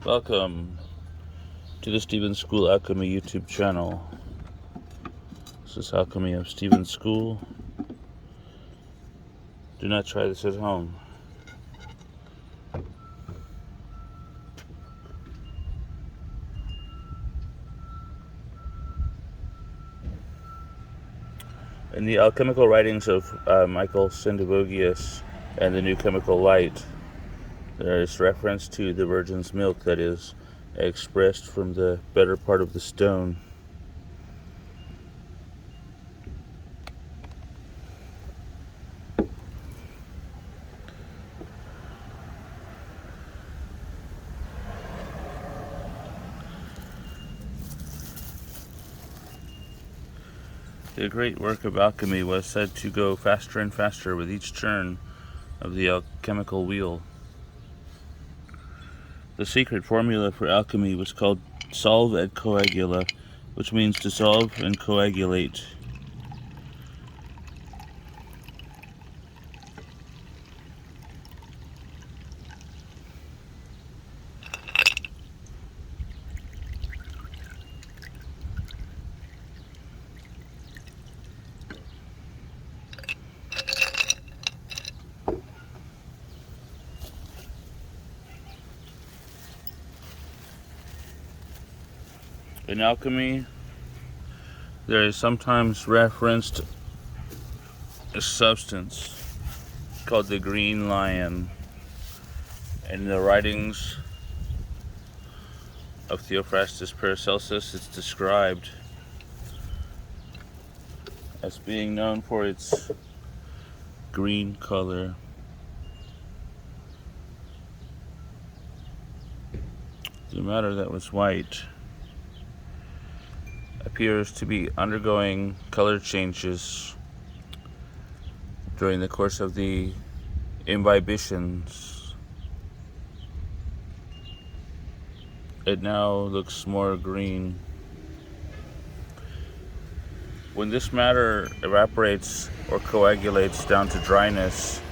Welcome to the Steven School Alchemy YouTube channel. This is Alchemy of Steven School. Do not try this at home. In the alchemical writings of Michael Sendivogius and the New Chemical Light, there is reference to the virgin's milk that is expressed from the better part of the stone. The great work of alchemy was said to go faster and faster with each turn of the alchemical wheel. The secret formula for alchemy was called solve et coagula, which means dissolve and coagulate. In alchemy, there is sometimes referenced a substance called the green lion. In the writings of Theophrastus Paracelsus, it's described as being known for its green color. The matter that was white appears to be undergoing color changes during the course of the imbibitions. It now looks more green. When this matter evaporates or coagulates down to dryness,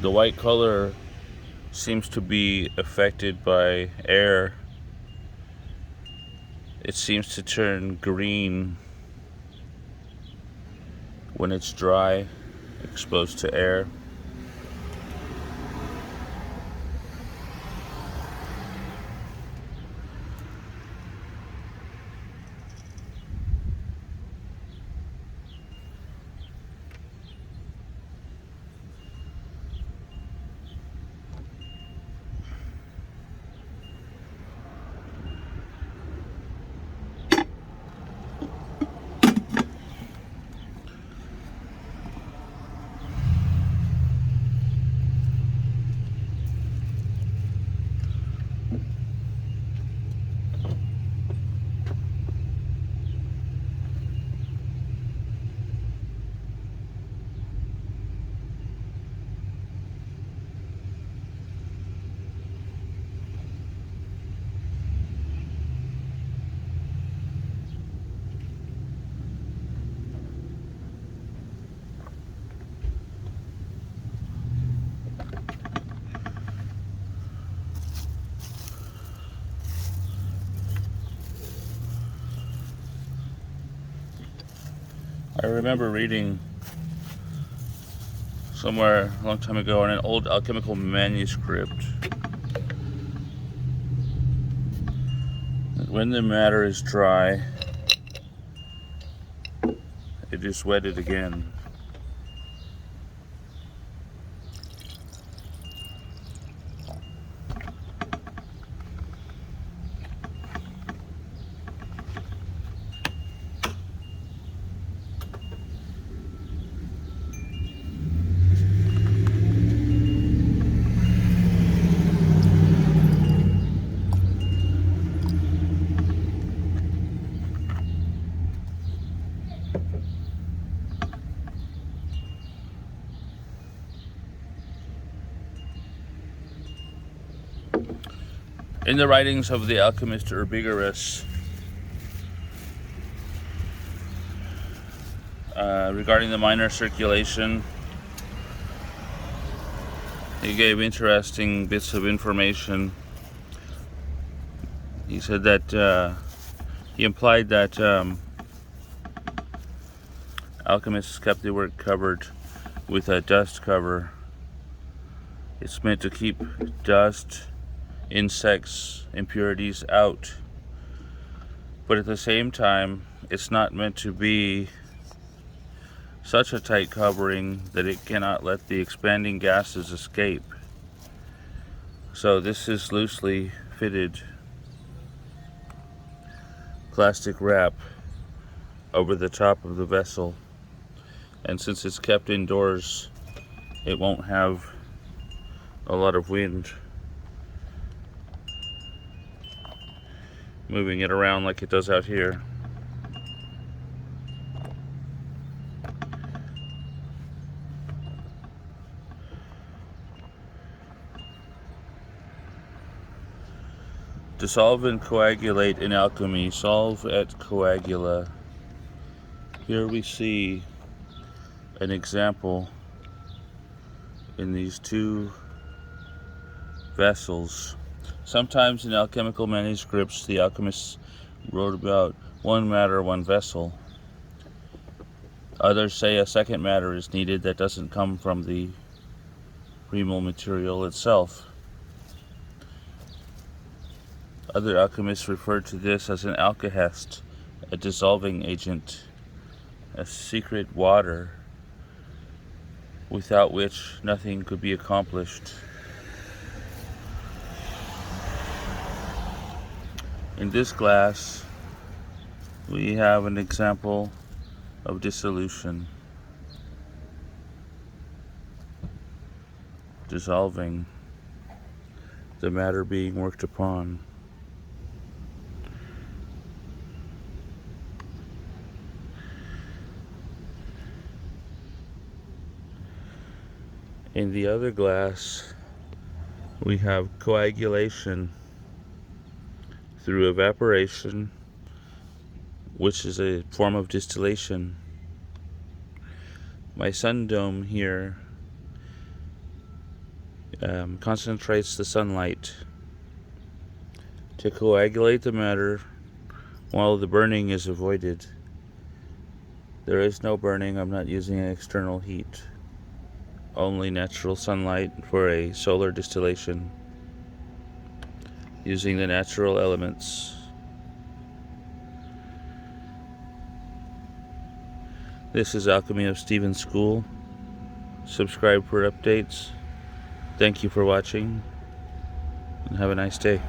the white color seems to be affected by air. It seems to turn green when it's dry, exposed to air. I remember reading somewhere a long time ago in an old alchemical manuscript that when the matter is dry, it is wetted again. In the writings of the alchemist Urbigerus, regarding the minor circulation, he gave interesting bits of information He said that he implied that alchemists kept the work covered with a dust cover. It's meant to keep dust, insects, impurities out. But at the same time, it's not meant to be such a tight covering that it cannot let the expanding gases escape. So this is loosely fitted plastic wrap over the top of the vessel. And since it's kept indoors, it won't have a lot of wind moving it around like it does out here. Dissolve and coagulate in alchemy. Solve et coagula. Here we see an example in these two vessels. Sometimes in alchemical manuscripts, the alchemists wrote about one matter, one vessel. Others say a second matter is needed that doesn't come from the primal material itself. Other alchemists refer to this as an alkahest, a dissolving agent, a secret water without which nothing could be accomplished. In this glass, we have an example of dissolution, dissolving, the matter being worked upon. In the other glass, we have coagulation through evaporation, which is a form of distillation. My sun dome here concentrates the sunlight to coagulate the matter while the burning is avoided. There is no burning. I'm not using external heat. Only natural sunlight for a solar distillation, using the natural elements. This is Alchemy of Steven School. Subscribe for updates. Thank you for watching, and have a nice day.